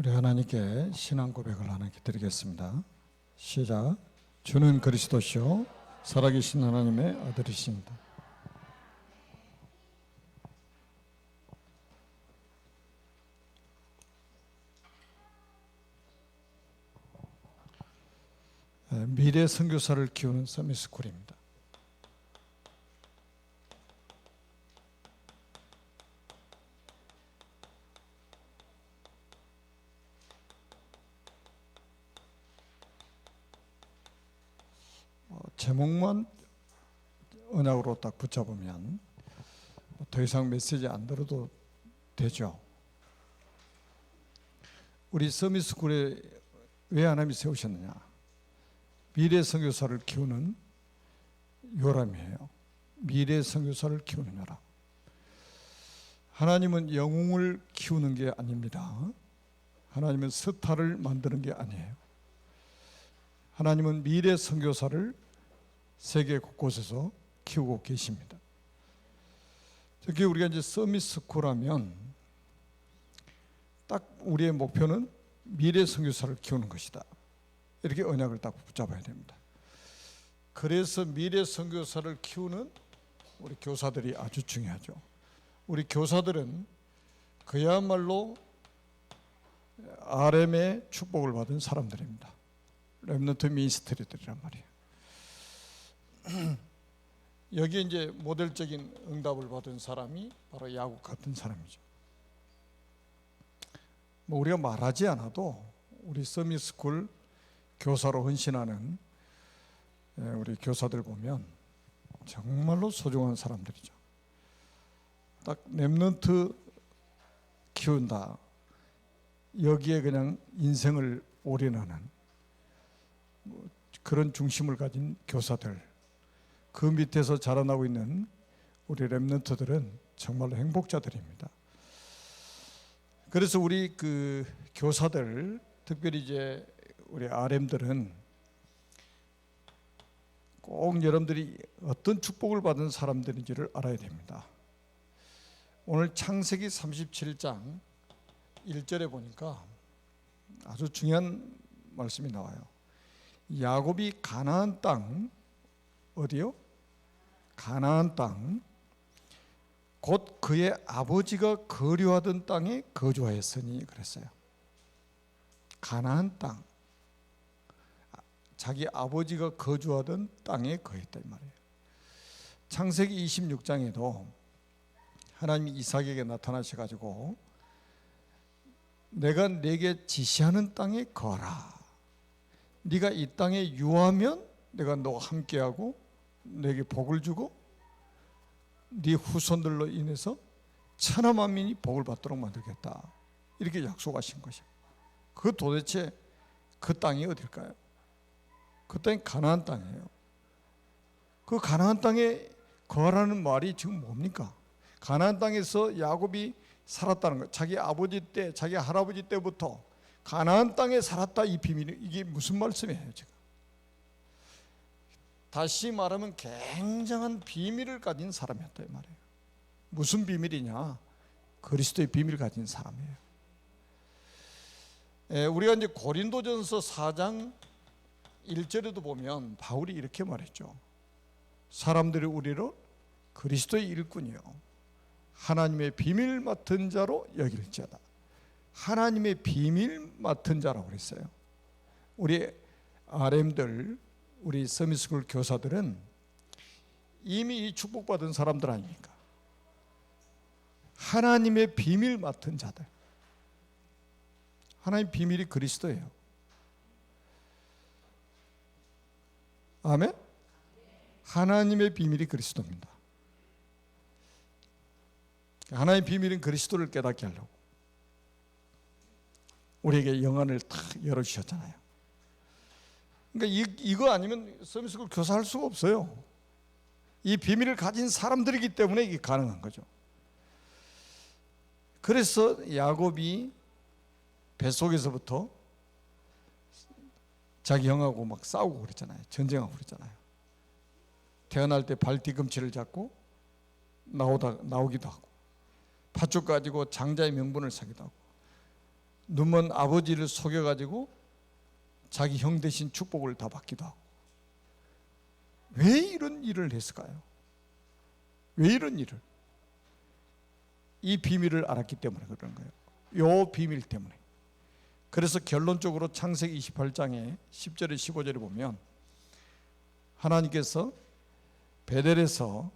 우리 하나님께 신앙 고백을 하나님께 드리겠습니다. 시작. 주는 그리스도시요 살아계신 하나님의 아들이십니다. 미래 선교사를 키우는 서밋스쿨입니다. 제목만 언약으로 딱 붙잡으면 더 이상 메시지 안 들어도 되죠. 우리 서밋스쿨에 왜 하나님이 세우셨느냐? 미래 선교사를 키우는 요람이에요. 미래 선교사를 키우는 요람. 하나님은 영웅을 키우는 게 아닙니다. 하나님은 스타를 만드는 게 아니에요. 하나님은 미래 선교사를 세계 곳곳에서 키우고 계십니다. 특히 우리가 이제 서밋스쿨 하면 딱 우리의 목표는 미래 선교사를 키우는 것이다. 이렇게 언약을 딱 붙잡아야 됩니다. 그래서 미래 선교사를 키우는 우리 교사들이 아주 중요하죠. 우리 교사들은 그야말로 RM의 축복을 받은 사람들입니다. 렘넌트 미니스트리들이란 말이에요. 여기에 이제 모델적인 응답을 받은 사람이 바로 야곱 같은 사람이죠. 뭐 우리가 말하지 않아도 우리 서밋스쿨 교사로 헌신하는 우리 교사들 보면 정말로 소중한 사람들이죠. 딱 렘넌트 키운다. 여기에 그냥 인생을 올인하는 그런 중심을 가진 교사들, 그 밑에서 자라나고 있는 우리 렘넌트들은 정말로 행복자들입니다. 그래서 우리 그 교사들, 특별히 이제 우리 RM들은 꼭 여러분들이 어떤 축복을 받은 사람들인지를 알아야 됩니다. 오늘 창세기 37장 1절에 보니까 아주 중요한 말씀이 나와요. 야곱이 가나안 땅, 어디요? 가나안 땅, 곧 그의 아버지가 거류하던 땅에 거주하였으니 그랬어요. 가나안 땅, 자기 아버지가 거주하던 땅에 거했다 이 말이에요. 창세기 26장에도 하나님이 이삭에게 나타나셔가지고 내가 네게 지시하는 땅에 거하라. 네가 이 땅에 유하면 내가 너와 함께하고 네게 복을 주고 네 후손들로 인해서 천하 만민이 복을 받도록 만들겠다. 이렇게 약속하신 것이에요. 그 도대체 그 땅이 어딜까요? 그 땅이 가나안 땅이에요. 그 가나안 땅에 거하라는 말이 지금 뭡니까? 가나안 땅에서 야곱이 살았다는 것. 자기 아버지 때, 자기 할아버지 때부터 가나안 땅에 살았다. 이 비밀이, 이게 무슨 말씀이에요 지금? 다시 말하면 굉장한 비밀을 가진 사람이었다 이 말이에요. 무슨 비밀이냐? 그리스도의 비밀을 가진 사람이에요. 우리가 이제 고린도전서 4장 1절에도 보면 바울이 이렇게 말했죠. 사람들이 우리를 그리스도의 일꾼이요 하나님의 비밀 맡은 자로 여길지어다. 하나님의 비밀 맡은 자라고 그랬어요. 우리 RM들, 우리 서밋스쿨 교사들은 이미 이 축복받은 사람들 아닙니까? 하나님의 비밀 맡은 자들. 하나님의 비밀이 그리스도예요. 아멘? 하나님의 비밀이 그리스도입니다. 하나님의 비밀은 그리스도를 깨닫게 하려고 우리에게 영안을 탁 열어주셨잖아요. 그러니까 이거 아니면 서밋스쿨 교사할 수가 없어요. 이 비밀을 가진 사람들이기 때문에 이게 가능한 거죠. 그래서 야곱이 뱃속에서부터 자기 형하고 막 싸우고 그랬잖아요. 전쟁하고 그랬잖아요. 태어날 때 발 뒤꿈치를 잡고 나오기도 하고 팥죽 가지고 장자의 명분을 사기도 하고 눈먼 아버지를 속여가지고 자기 형 대신 축복을 다 받기도 하고. 왜 이런 일을 했을까요? 왜 이런 일을? 이 비밀을 알았기 때문에 그런 거예요. 요 비밀 때문에. 그래서 결론적으로 창세기 28장에 10절에 15절에 보면 하나님께서 베델에서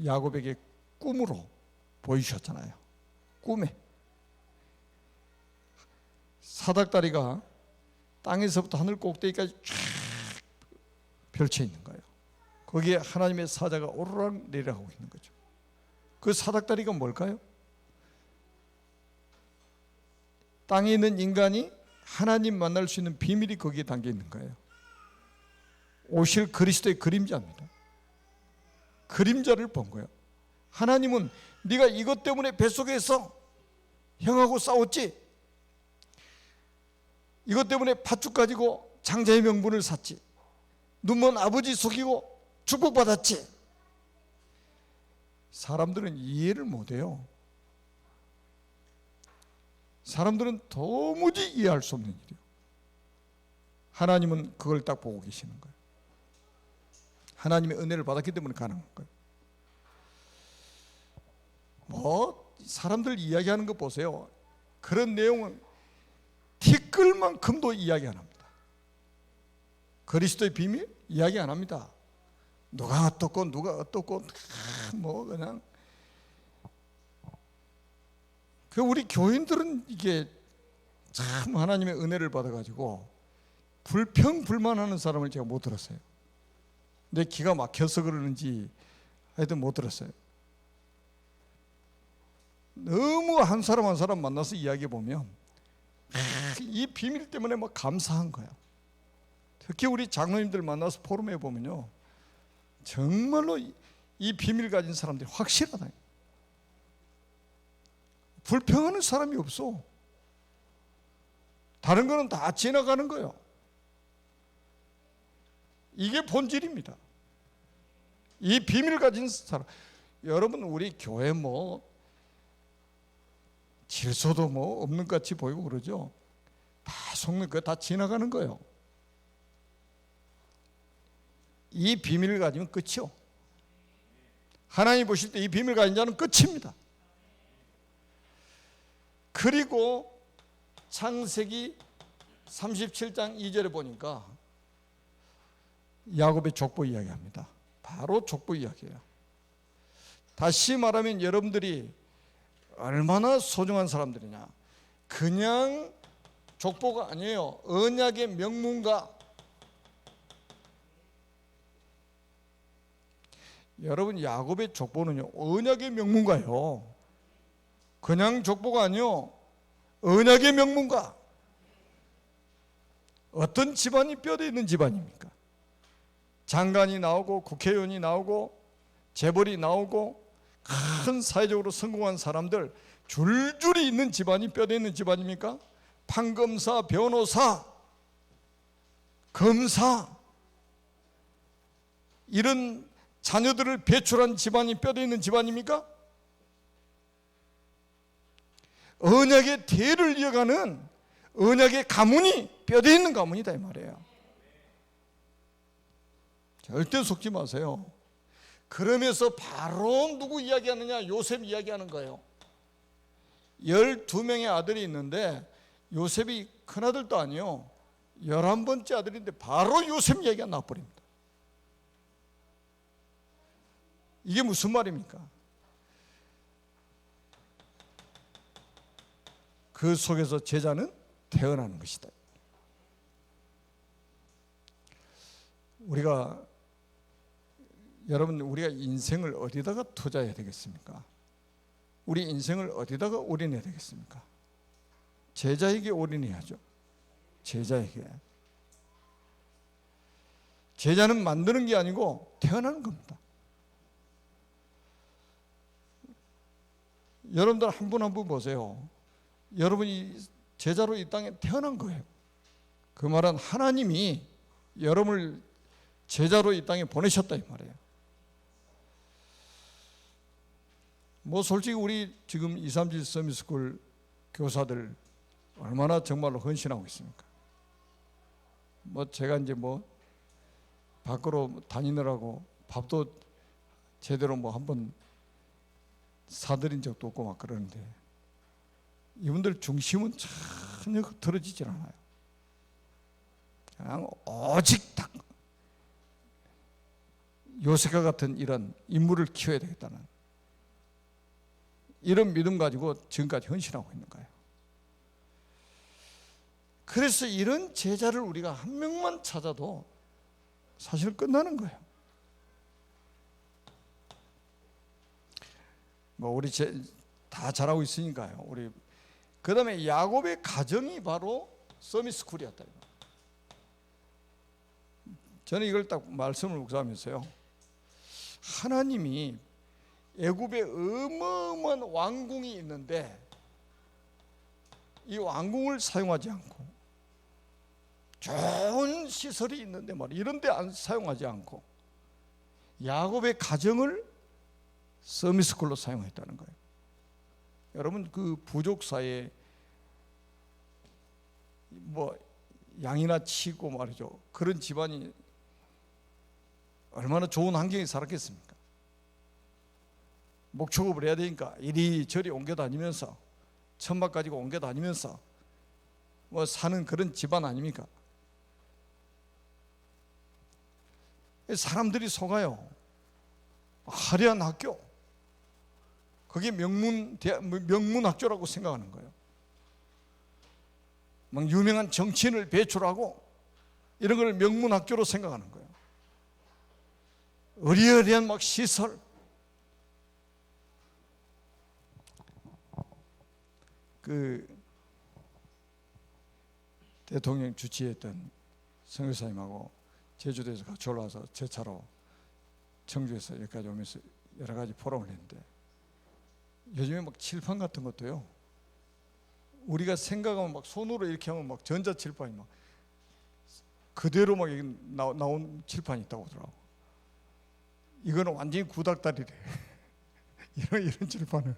야곱에게 꿈으로 보이셨잖아요. 꿈에 사닥다리가 땅에서부터 하늘 꼭대기까지 쫙 펼쳐 있는 거예요. 거기에 하나님의 사자가 오르락 내려가고 있는 거죠. 그 사닥다리가 뭘까요? 땅에 있는 인간이 하나님 만날 수 있는 비밀이 거기에 담겨 있는 거예요. 오실 그리스도의 그림자입니다. 그림자를 본 거예요. 하나님은 네가 이것 때문에 뱃속에서 형하고 싸웠지? 이것 때문에 팥죽 가지고 장자의 명분을 샀지? 눈먼 아버지 속이고 축복받았지? 사람들은 이해를 못해요. 사람들은 도무지 이해할 수 없는 일이에요. 하나님은 그걸 딱 보고 계시는 거예요. 하나님의 은혜를 받았기 때문에 가능한 거예요. 사람들 이야기하는 거 보세요. 그런 내용은 티끌만큼도 이야기 안 합니다. 그리스도의 비밀 이야기 안 합니다. 누가 어떻고 누가 어떻고 그냥 우리 교인들은 이게 참 하나님의 은혜를 받아가지고 불평불만하는 사람을 제가 못 들었어요. 내 기가 막혀서 그러는지 하여튼 못 들었어요. 너무 한 사람 한 사람 만나서 이야기해 보면 이 비밀 때문에 막 감사한 거예요. 특히 우리 장로님들 만나서 포럼해 보면요, 정말로 이 비밀 가진 사람들이 확실하다. 불평하는 사람이 없어. 다른 거는 다 지나가는 거예요. 이게 본질입니다. 이 비밀을 가진 사람. 여러분, 우리 교회 질서도 없는 것 같이 보이고 그러죠. 다 속는 거 다 지나가는 거예요. 이 비밀을 가지면 끝이요. 하나님 보실 때 이 비밀을 가진 자는 끝입니다. 그리고 창세기 37장 2절에 보니까 야곱의 족보 이야기합니다. 바로 족보 이야기예요. 다시 말하면 여러분들이 얼마나 소중한 사람들이냐. 그냥 족보가 아니에요. 언약의 명문가. 여러분, 야곱의 족보는요, 언약의 명문가예요. 그냥 족보가 아니요, 언약의 명문가. 어떤 집안이 뼈대 있는 집안입니까? 장관이 나오고 국회의원이 나오고 재벌이 나오고 큰 사회적으로 성공한 사람들 줄줄이 있는 집안이 뼈대 있는 집안입니까? 판검사, 변호사, 검사, 이런 자녀들을 배출한 집안이 뼈대 있는 집안입니까? 언약의 대를 이어가는 언약의 가문이 뼈대 있는 가문이다 이 말이에요. 절대 속지 마세요. 그러면서 바로 누구 이야기하느냐? 요셉 이야기하는 거예요. 12명의 아들이 있는데 요셉이 큰아들도 아니요, 11번째 아들인데 바로 요셉 이야기가 나와버립니다. 이게 무슨 말입니까? 그 속에서 제자는 태어나는 것이다. 우리가 인생을 어디다가 투자해야 되겠습니까? 우리 인생을 어디다가 올인해야 되겠습니까? 제자에게 올인해야죠. 제자에게. 제자는 만드는 게 아니고 태어나는 겁니다. 여러분들 한 분 한 분 보세요. 여러분이 제자로 이 땅에 태어난 거예요. 그 말은 하나님이 여러분을 제자로 이 땅에 보내셨다 이 말이에요. 솔직히 우리 지금 237 서밋스쿨 교사들 얼마나 정말로 헌신하고 있습니까? 제가 이제 밖으로 다니느라고 밥도 제대로 한번 사드린 적도 없고 막 그러는데, 이분들 중심은 전혀 틀어지질 않아요. 그냥 오직 딱 요셉과 같은 이런 인물을 키워야 되겠다는 이런 믿음 가지고 지금까지 헌신하고 있는 거예요. 그래서 이런 제자를 우리가 한 명만 찾아도 사실 끝나는 거예요. 우리 다 잘하고 있으니까요. 그 다음에 야곱의 가정이 바로 서밋스쿨이었다. 저는 이걸 딱 말씀을 묵상하면서요, 하나님이 애굽에 어마어마한 왕궁이 있는데 이 왕궁을 사용하지 않고, 좋은 시설이 있는데 이런 데 안 사용하지 않고 야곱의 가정을 서밋스쿨로 사용했다는 거예요. 여러분, 그 부족 사이에 양이나 치고 말이죠, 그런 집안이 얼마나 좋은 환경에 살았겠습니까? 목축업을 해야 되니까 이리저리 옮겨 다니면서, 천막 가지고 옮겨 다니면서 사는 그런 집안 아닙니까? 사람들이 속아요. 화려한 학교, 그게 명문학교라고 생각하는 거예요. 유명한 정치인을 배출하고 이런 걸 명문학교로 생각하는 거예요. 어리어리한 시설, 그 대통령 주치했던 선교사님하고 제주도에서 같이 올라와서 제 차로 청주에서 여기까지 오면서 여러 가지 포럼을 했는데, 요즘에 칠판 같은 것도요, 우리가 생각하면 손으로 이렇게 하면 전자칠판이 그대로 나온 칠판이 있다고 하더라고. 이거는 완전히 구닥다리래. 이런 칠판을.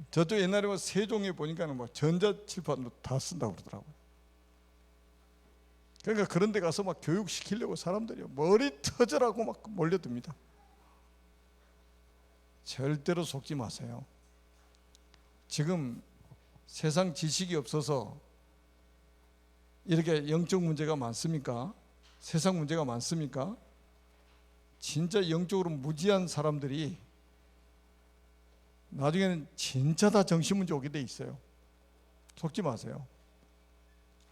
저도 옛날에 세종에 보니까는 전자칠판으로 다 쓴다고 그러더라고요. 그러니까 그런 데 가서 교육시키려고 사람들이 머리 터져라고 몰려듭니다. 절대로 속지 마세요. 지금 세상 지식이 없어서 이렇게 영적 문제가 많습니까? 세상 문제가 많습니까? 진짜 영적으로 무지한 사람들이 나중에는 진짜 다 정신문제 오게 돼 있어요. 속지 마세요.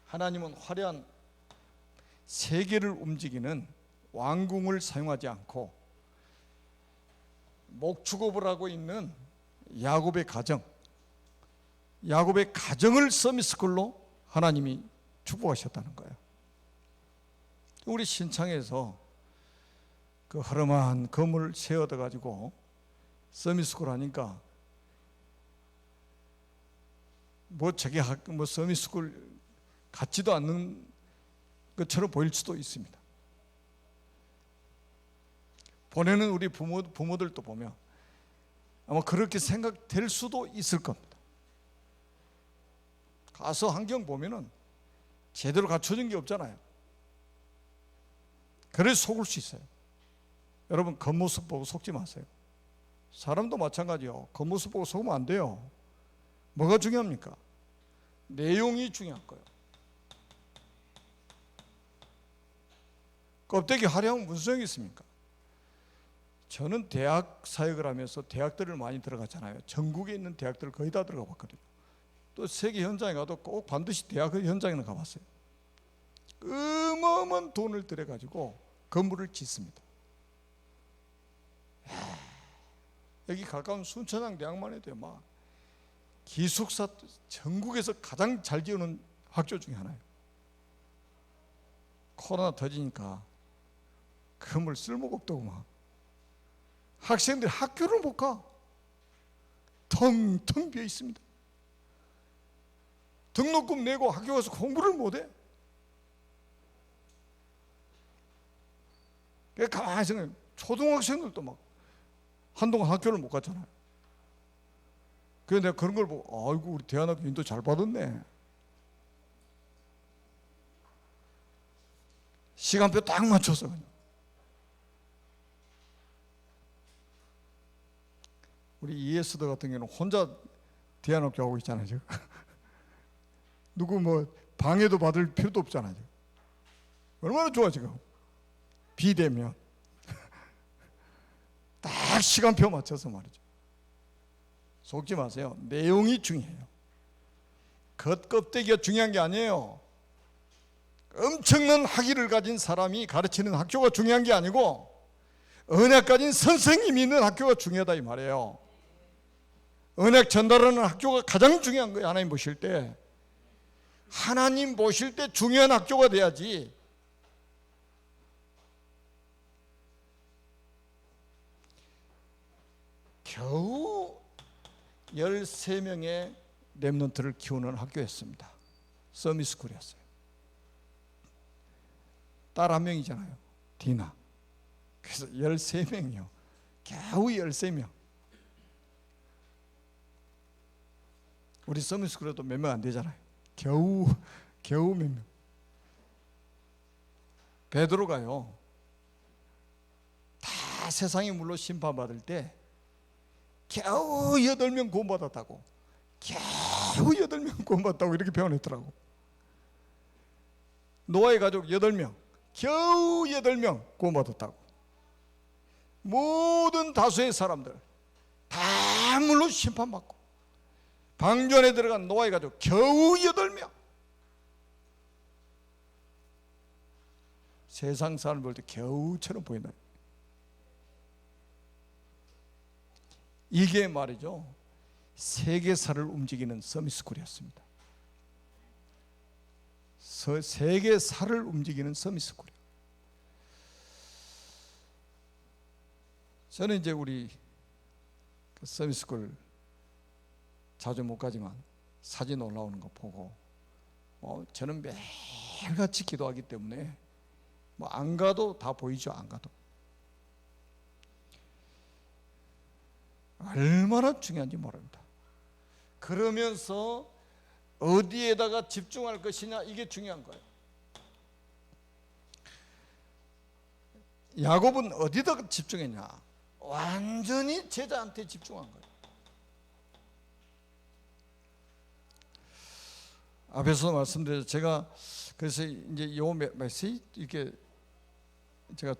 하나님은 화려한 세계를 움직이는 왕궁을 사용하지 않고 목축업을 하고 있는 야곱의 가정을 서밋스쿨로 하나님이 축복하셨다는 거예요. 우리 신창에서 그 허름한 건물을 세워둬 가지고 서밋스쿨 하니까 저게 서밋스쿨 같지도 않는 것처럼 보일 수도 있습니다. 보내는 우리 부모들도 보면 아마 그렇게 생각될 수도 있을 겁니다. 가서 환경 보면은 제대로 갖춰진 게 없잖아요. 그래서 속을 수 있어요. 여러분, 겉모습 보고 속지 마세요. 사람도 마찬가지요. 겉모습 보고 속으면 안 돼요. 뭐가 중요합니까? 내용이 중요한 거예요. 껍데기 화려하면 무슨 소용이 있습니까? 저는 대학 사역을 하면서 대학들을 많이 들어갔잖아요. 전국에 있는 대학들을 거의 다 들어가 봤거든요. 또 세계 현장에 가도 꼭 반드시 대학 현장에는 가봤어요. 어마어마한 돈을 들여가지고 건물을 짓습니다. 여기 가까운 순천향 대학만 해도 기숙사 전국에서 가장 잘 지어놓은 학교 중에 하나예요. 코로나 터지니까 건물 쓸모가 없다고 학생들이 학교를 못 가. 텅텅 비어 있습니다. 등록금 내고 학교 가서 공부를 못 해. 가만히 생각해. 초등학생들도 한동안 학교를 못 갔잖아요. 그래서 내가 그런 걸 보고 아이고 우리 대안학교 인도 잘 받았네. 시간표 딱 맞춰서 그냥. 우리 이에스더 같은 경우는 혼자 대안학교 하고 있잖아요 지금. 누구 뭐 방해도 받을 필요도 없잖아요 지금. 얼마나 좋아 지금. 비대면 딱 시간표 맞춰서 말이죠. 속지 마세요. 내용이 중요해요. 겉껍데기가 중요한 게 아니에요. 엄청난 학위를 가진 사람이 가르치는 학교가 중요한 게 아니고 언약 가진 선생님이 있는 학교가 중요하다 이 말이에요. 언약 전달하는 학교가 가장 중요한 거예요. 하나님 보실 때. 하나님 보실 때 중요한 학교가 돼야지. 겨우 13명의 렘넌트를 키우는 학교였습니다. 서미스쿨이었어요. 딸 한 명이잖아요. 디나. 그래서 13명이요. 겨우 13명. 우리 서미스쿨에도 몇 명 안 되잖아요. 겨우 몇 명. 베드로가요. 다 세상의 물로 심판받을 때 겨우 8명 구원받았다고. 겨우 8명 구원받았다고 이렇게 표현했더라고. 노아의 가족 8명 겨우 8명 구원받았다고. 모든 다수의 사람들 다 물로 심판받고 방주안에 들어간 노아의 가족 겨우 8명. 세상 사람 볼 때 겨우처럼 보인다. 이게 말이죠, 세계사를 움직이는 서미스쿨이었습니다. 세계사를 움직이는 서미스쿨이요. 저는 이제 우리 그 서미스쿨 자주 못 가지만 사진 올라오는 거 보고 저는 매일같이 기도하기 때문에 뭐 안 가도 다 보이죠. 안 가도 얼마나 중요한지 모릅니다. 그러면서 어디에다가 집중할 것이냐, 이게 중요한 거예요. 야곱은 어디다가 집중했냐? 완전히 제자한테 집중한 거예요. 앞에서 말씀드렸죠. 제가 그래서 이제 요 메시지 이렇게 제가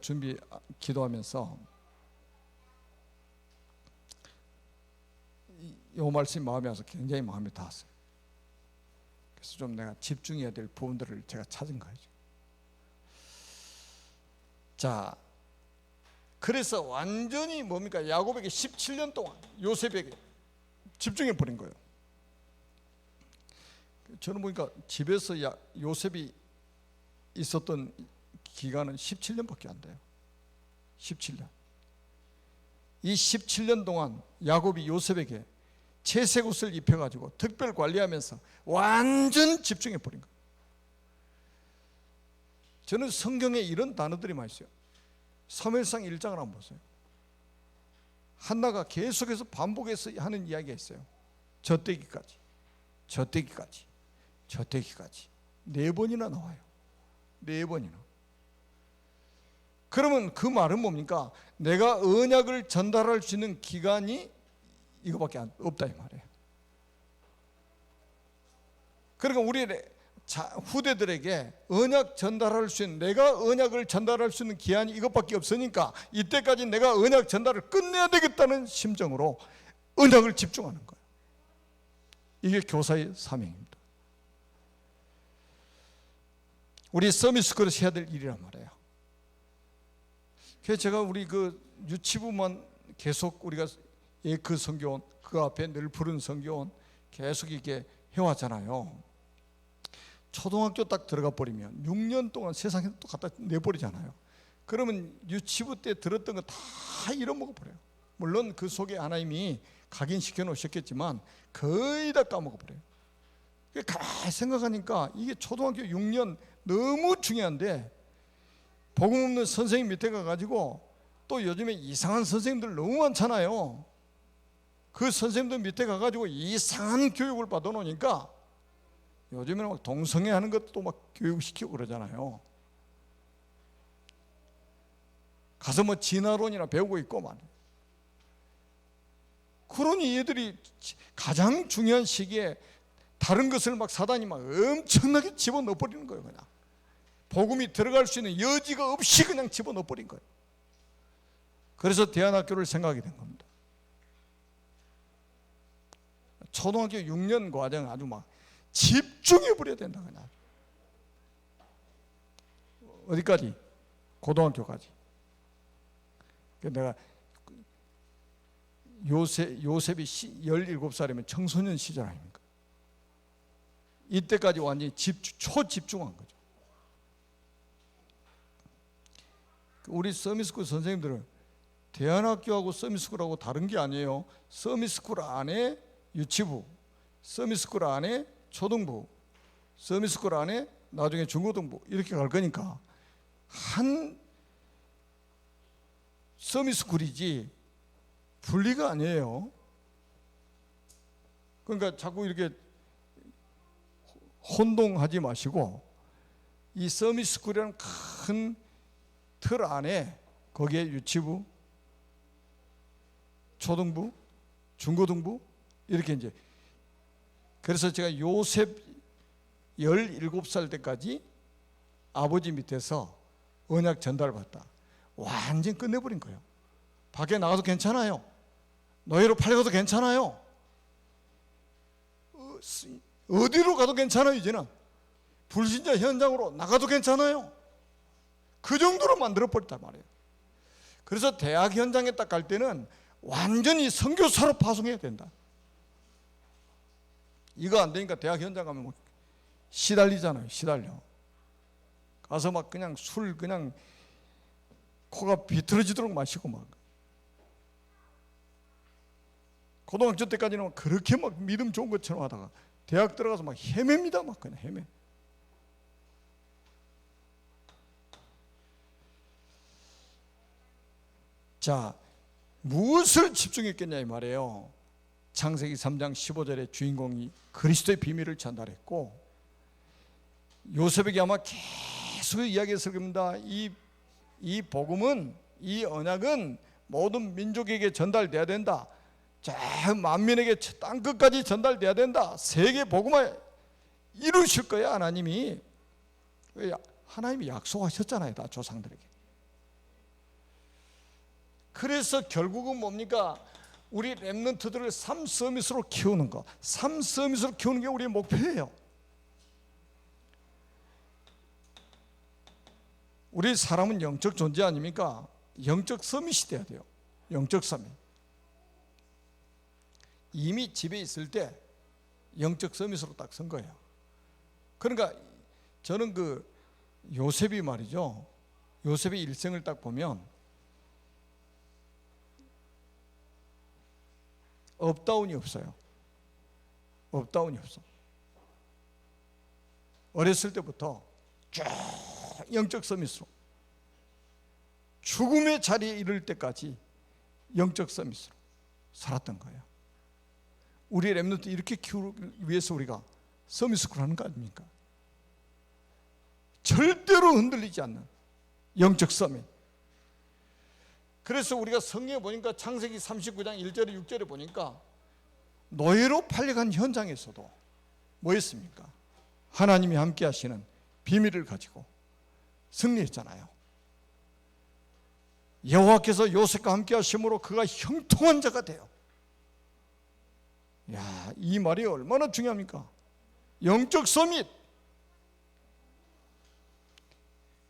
기도하면서 요 말씀이 마음에 와서 굉장히 마음에 닿았어요. 그래서 좀 내가 집중해야 될 부분들을 제가 찾은 거예요. 자, 그래서 완전히 뭡니까? 야곱에게 17년 동안 요셉에게 집중해 버린 거예요. 저는 보니까 집에서 요셉이 있었던 기간은 17년밖에 안 돼요. 17년. 이 17년 동안 야곱이 요셉에게 채색 옷을 입혀가지고 특별 관리하면서 완전 집중해 버린 거예요. 저는 성경에 이런 단어들이 많이 있어요. 사무엘상 1장을 한번 보세요. 한나가 계속해서 반복해서 하는 이야기가 있어요. 젖대기까지, 젖대기까지, 젖대기까지 4번이나 나와요. 4번이나. 그러면 그 말은 뭡니까? 내가 언약을 전달할 수 있는 기간이 이거밖에 없다 이 말이에요. 그러니까 우리 후대들에게 언약 전달할 수 있는, 내가 언약을 전달할 수 있는 기한이 이것밖에 없으니까 이때까지 내가 언약 전달을 끝내야 되겠다는 심정으로 언약을 집중하는 거예요. 이게 교사의 사명입니다. 우리 서미스쿨에서 해야 될 일이란 말이에요. 그래서 제가 우리 그 유치부만 계속 우리가 그 선교원, 그 앞에 늘 푸른 선교원 계속 이렇게 해왔잖아요. 초등학교 딱 들어가 버리면 6년 동안 세상에 또 갖다 내버리잖아요. 그러면 유치부 때 들었던 거 다 잃어먹어 버려요. 물론 그 속에 하나님이 각인시켜 놓으셨겠지만 거의 다 까먹어 버려요. 가만히 생각하니까 이게 초등학교 6년 너무 중요한데 복음 없는 선생님 밑에 가가지고 또 요즘에 이상한 선생님들 너무 많잖아요. 그 선생님들 밑에 가가지고 이상한 교육을 받아놓으니까 요즘에는 막 동성애 하는 것도 막 교육시키고 그러잖아요. 가서 뭐 진화론이나 배우고 있고 말이에요. 그러니 얘들이 가장 중요한 시기에 다른 것을 막 사단이 막 엄청나게 집어넣어 버리는 거예요. 그냥 복음이 들어갈 수 있는 여지가 없이 그냥 집어넣어 버린 거예요. 그래서 대안학교를 생각하게 된 겁니다. 초등학교 6년 과정 아주 막 집중해 버려야 된다. 그냥 어디까지? 고등학교까지. 내가 요셉이 17살이면 청소년 시절 아닙니까? 이때까지 완전히 초집중한 거죠. 우리 서미스쿨 선생님들은 대안학교하고 서미스쿨하고 다른 게 아니에요. 서미스쿨 안에 유치부, 서미스쿨 안에 초등부, 서미스쿨 안에 나중에 중고등부 이렇게 갈 거니까 한 서미스쿨이지 분리가 아니에요. 그러니까 자꾸 이렇게 혼동하지 마시고 이 서미스쿨이라는 큰 틀 안에 거기에 유치부, 초등부, 중고등부 이렇게 이제 그래서 제가 요셉 17살 때까지 아버지 밑에서 언약 전달받다. 완전 끝내버린 거예요. 밖에 나가도 괜찮아요. 노예로 팔려가도 괜찮아요. 어디로 가도 괜찮아요. 이제는 불신자 현장으로 나가도 괜찮아요. 그 정도로 만들어버렸단 말이에요. 그래서 대학 현장에 딱 갈 때는 완전히 선교사로 파송해야 된다. 이거 안 되니까 대학 현장 가면 뭐 시달리잖아요. 시달려. 가서 막 그냥 술 그냥 코가 비틀어지도록 마시고 막. 고등학교 때까지는 그렇게 막 믿음 좋은 것처럼 하다가 대학 들어가서 막 헤맵니다. 막 그냥 헤매. 자, 무엇을 집중했겠냐 이 말이에요. 창세기 3장 15절에 주인공이 그리스도의 비밀을 전달했고 요셉에게 아마 계속 이야기했을 겁니다. 이 복음은 이 언약은 모든 민족에게 전달돼야 된다. 저 만민에게 땅끝까지 전달돼야 된다. 세계 복음을 이루실 거야 하나님이. 하나님이 약속하셨잖아요. 다 조상들에게. 그래서 결국은 뭡니까? 우리 렘넌트들을 삶 서밋으로 키우는 거. 삶 서밋으로 키우는 게 우리의 목표예요. 우리 사람은 영적 존재 아닙니까? 영적 서밋이 돼야 돼요. 영적 서밋. 이미 집에 있을 때 영적 서밋으로 딱 선 거예요. 그러니까 저는 그 요셉이 말이죠. 요셉의 일생을 딱 보면 업다운이 없어요. 업다운이 없어. 어렸을 때부터 쭉 영적 서밋으로 죽음의 자리에 이를 때까지 영적 서밋으로 살았던 거예요. 우리 렘넌트 이렇게 키우기 위해서 우리가 서밋스쿨 하는 거 아닙니까? 절대로 흔들리지 않는 영적 서밋. 그래서 우리가 성경에 보니까 창세기 39장 1절에 6절에 보니까 노예로 팔려간 현장에서도 뭐였습니까? 하나님이 함께 하시는 비밀을 가지고 승리했잖아요. 여호와께서 요셉과 함께 하심으로 그가 형통한 자가 돼요. 야, 이 말이 얼마나 중요합니까? 영적 서밋.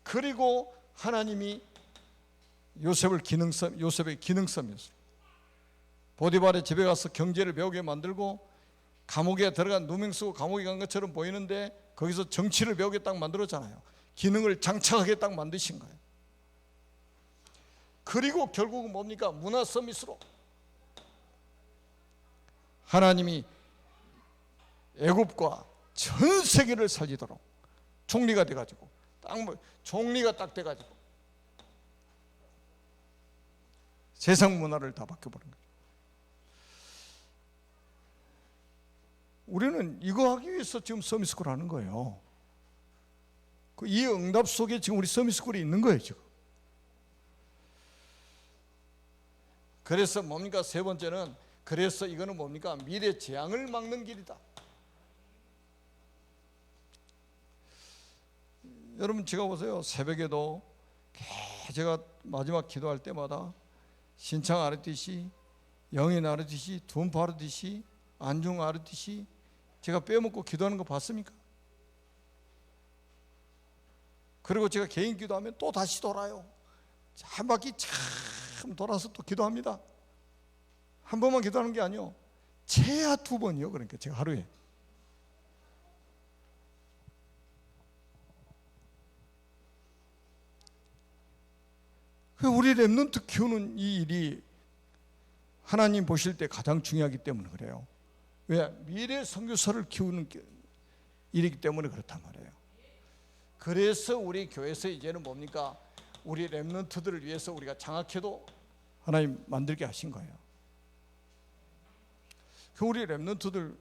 그리고 하나님이 요셉의 기능섬이었어요. 보디발의 집에 가서 경제를 배우게 만들고 감옥에 들어간 누명 쓰고 감옥에 간 것처럼 보이는데 거기서 정치를 배우게 딱 만들었잖아요. 기능을 장착하게 딱 만드신 거예요. 그리고 결국은 뭡니까? 문화 서밋으로 하나님이 애굽과 전 세계를 살리도록 총리가 돼가지고 총리가 딱 돼가지고 세상 문화를 다 바뀌어버린 거죠. 우리는 이거 하기 위해서 지금 서밋스쿨 하는 거예요. 이 응답 속에 지금 우리 서밋스쿨이 있는 거예요 지금. 그래서 뭡니까? 세 번째는, 그래서 이거는 뭡니까? 미래 재앙을 막는 길이다. 여러분 제가 보세요. 새벽에도 제가 마지막 기도할 때마다 신창 아르티시, 영인 아르티시, 둔파 아르티시, 안중 아르티시 제가 빼먹고 기도하는 거 봤습니까? 그리고 제가 개인 기도하면 또 다시 돌아요. 한 바퀴 참 돌아서 또 기도합니다. 한 번만 기도하는 게 아니요, 최하 2번이요. 그러니까 제가 하루에. 우리 렘넌트 키우는 이 일이 하나님 보실 때 가장 중요하기 때문에 그래요. 왜? 미래 선교사를 키우는 일이기 때문에 그렇단 말이에요. 그래서 우리 교회에서 이제는 뭡니까? 우리 렘넌트들을 위해서 우리가 장학회도 하나님 만들게 하신 거예요. 우리 렘넌트들,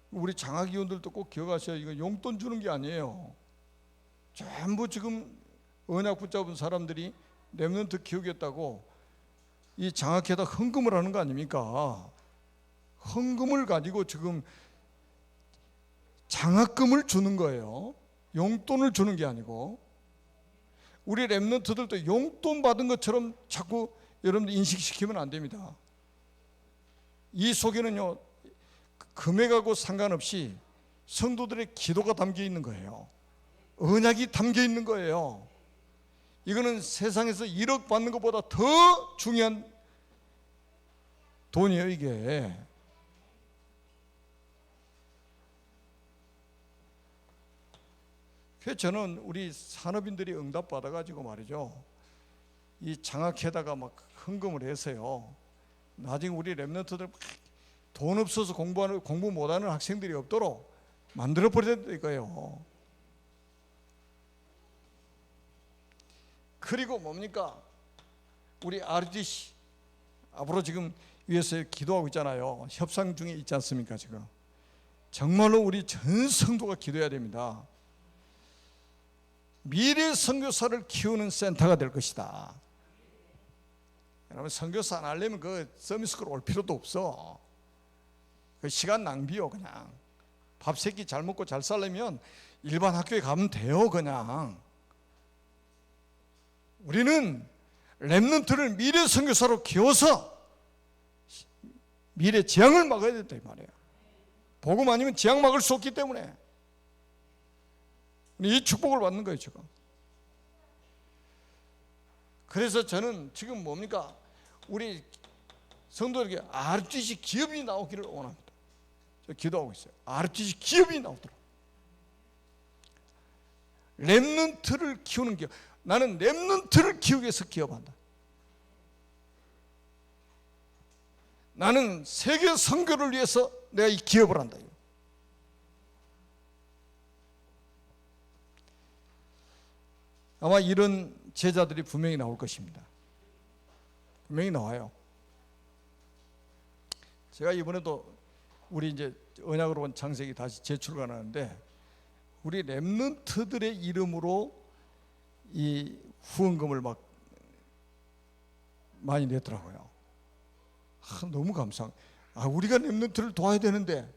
우리 장학위원들도 꼭 기억하셔야, 이거 용돈 주는 게 아니에요. 전부 지금 언약 붙잡은 사람들이 렘넌트 키우겠다고 이 장학회에다 헌금을 하는 거 아닙니까? 헌금을 가지고 지금 장학금을 주는 거예요. 용돈을 주는 게 아니고. 우리 렘넌트들도 용돈 받은 것처럼 자꾸 여러분들 인식시키면 안 됩니다. 이 속에는요, 금액하고 상관없이 성도들의 기도가 담겨 있는 거예요. 언약이 담겨 있는 거예요. 이거는 세상에서 1억 받는 것보다 더 중요한 돈이에요 이게. 그래서 저는 우리 산업인들이 응답 받아가지고 말이죠, 이 장학회다가 막 헌금을 해서요, 나중에 우리 렘넌트들 돈 없어서 공부 못하는 학생들이 없도록 만들어 버려야 될 거예요. 그리고 뭡니까? 우리 RDC 앞으로 지금 위에서 기도하고 있잖아요. 협상 중에 있지 않습니까? 지금 정말로 우리 전 성도가 기도해야 됩니다. 미래 선교사를 키우는 센터가 될 것이다. 여러분, 선교사 안 하려면 그 서밋스쿨 올 필요도 없어. 그 시간 낭비요. 그냥 밥 세 끼 잘 먹고 잘 살려면 일반 학교에 가면 돼요. 그냥 우리는 렘넌트를 미래 선교사로 키워서 미래 재앙을 막아야 된다 이 말이에요. 복음 아니면 재앙 막을 수 없기 때문에 이 축복을 받는 거예요 지금. 그래서 저는 지금 뭡니까? 우리 성도에게 RTC 기업이 나오기를 원합니다. 저 기도하고 있어요. RTC 기업이 나오도록. 렘넌트를 키우는 기업. 나는 렘넌트를 키우기 위해서 기업한다. 나는 세계 선교를 위해서 내가 이 기업을 한다. 아마 이런 제자들이 분명히 나올 것입니다. 분명히 나와요. 제가 이번에도 우리 이제 언약으로 본 창세기 다시 재출간하는데 우리 렘넌트들의 이름으로 이 후원금을 막 많이 냈더라고요. 너무 감사해요. 우리가 렘넌트를 도와야 되는데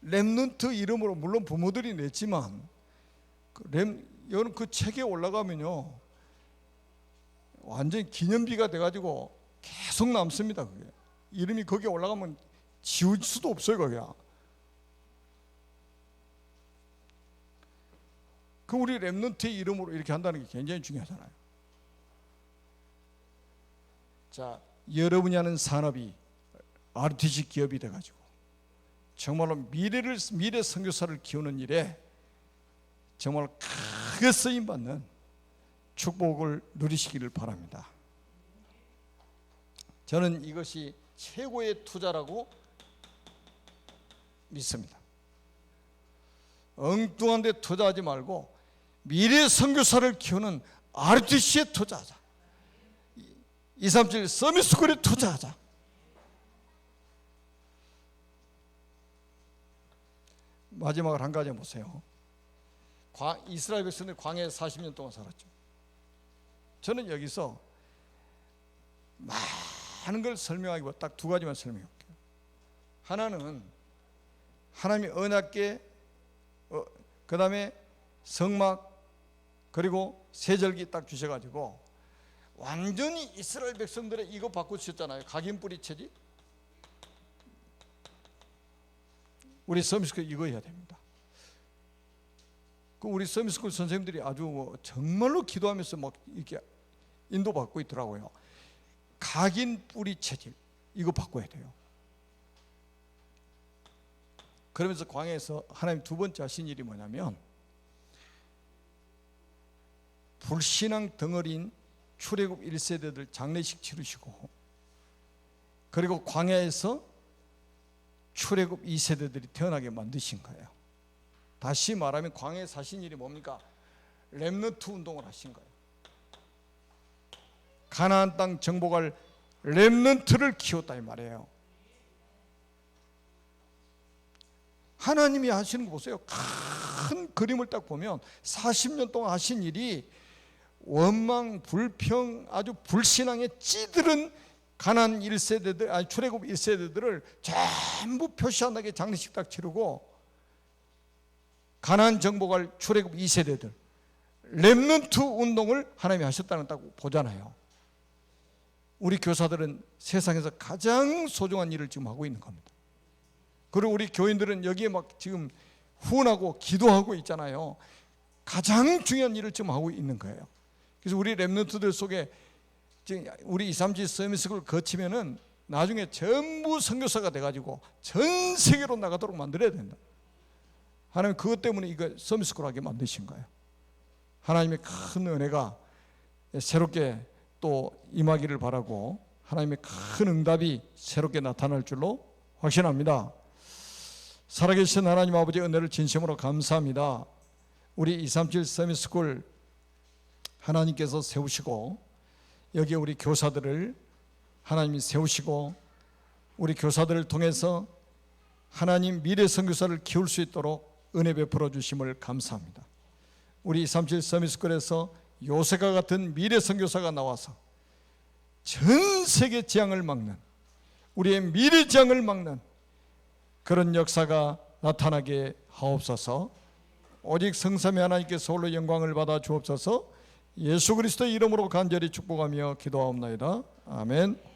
렘넌트 이름으로 물론 부모들이 냈지만 여러분 그 책에 올라가면요 완전 기념비가 돼가지고 계속 남습니다. 그게 이름이 거기에 올라가면 지울 수도 없어요. 거기야. 그 우리 렘넌트의 이름으로 이렇게 한다는 게 굉장히 중요하잖아요. 자, 여러분이 하는 산업이 RTC 기업이 돼가지고 정말로 미래 선교사를 키우는 일에 정말 크게 쓰임받는 축복을 누리시기를 바랍니다. 저는 이것이 최고의 투자라고 믿습니다. 엉뚱한 데 투자하지 말고 미래 선교사를 키우는 RTC에 투자하자. 237 서밋스쿨에 투자하자. 마지막으로 한 가지 보세요. 이스라엘 백성들이 광야에 40년 동안 살았죠. 저는 여기서 많은 걸 설명하기보다 딱 두 가지만 설명할게요. 하나는 하나님의 언약궤, 그 다음에 성막, 그리고 세절기 딱 주셔가지고 완전히 이스라엘 백성들의 이거 바꾸셨잖아요. 각인 뿌리 체질. 우리 서밋스쿨 이거 해야 됩니다. 그 우리 서밋스쿨 선생님들이 아주 정말로 기도하면서 막 이렇게 인도받고 있더라고요. 각인 뿌리 체질 이거 바꿔야 돼요. 그러면서 광야에서 하나님 두 번째 하신 일이 뭐냐면 불신앙 덩어리인 출애굽 1세대들 장례식 치르시고, 그리고 광야에서 출애굽 2세대들이 태어나게 만드신 거예요. 다시 말하면 광야에서 하신 일이 뭡니까? 렘넌트 운동을 하신 거예요. 가나안 땅 정복할 렘넌트를 키웠다 이 말이에요. 하나님이 하시는 거 보세요. 큰 그림을 딱 보면 40년 동안 하신 일이 원망, 불평, 아주 불신앙에 찌들은 가나안 1세대들, 아니 출애굽 1세대들을 전부 표시한다게 장례식 딱 치르고, 가나안 정복할 출애굽 2세대들 렘넌트 운동을 하나님이 하셨다는 딱 보잖아요. 우리 교사들은 세상에서 가장 소중한 일을 지금 하고 있는 겁니다. 그리고 우리 교인들은 여기에 막 지금 후원하고 기도하고 있잖아요. 가장 중요한 일을 지금 하고 있는 거예요. 그래서 우리 렘넌트들 속에 지금 우리 237 서밋스쿨을 거치면은 나중에 전부 선교사가 돼가지고 전 세계로 나가도록 만들어야 된다. 하나님 그것 때문에 이거 서밋스쿨 하게 만드신 거예요. 하나님의 큰 은혜가 새롭게 또 임하기를 바라고, 하나님의 큰 응답이 새롭게 나타날 줄로 확신합니다. 살아계신 하나님 아버지 은혜를 진심으로 감사합니다. 우리 237 서밋스쿨 하나님께서 세우시고, 여기에 우리 교사들을 하나님이 세우시고, 우리 교사들을 통해서 하나님 미래 선교사를 키울 수 있도록 은혜 베풀어 주심을 감사합니다. 우리 237 서밋스쿨에서 요새가 같은 미래 선교사가 나와서 전 세계 재앙을 막는, 우리의 미래 재앙을 막는 그런 역사가 나타나게 하옵소서. 오직 성삼위 하나님께서 홀로 영광을 받아 주옵소서. 예수 그리스도의 이름으로 간절히 축복하며 기도하옵나이다. 아멘.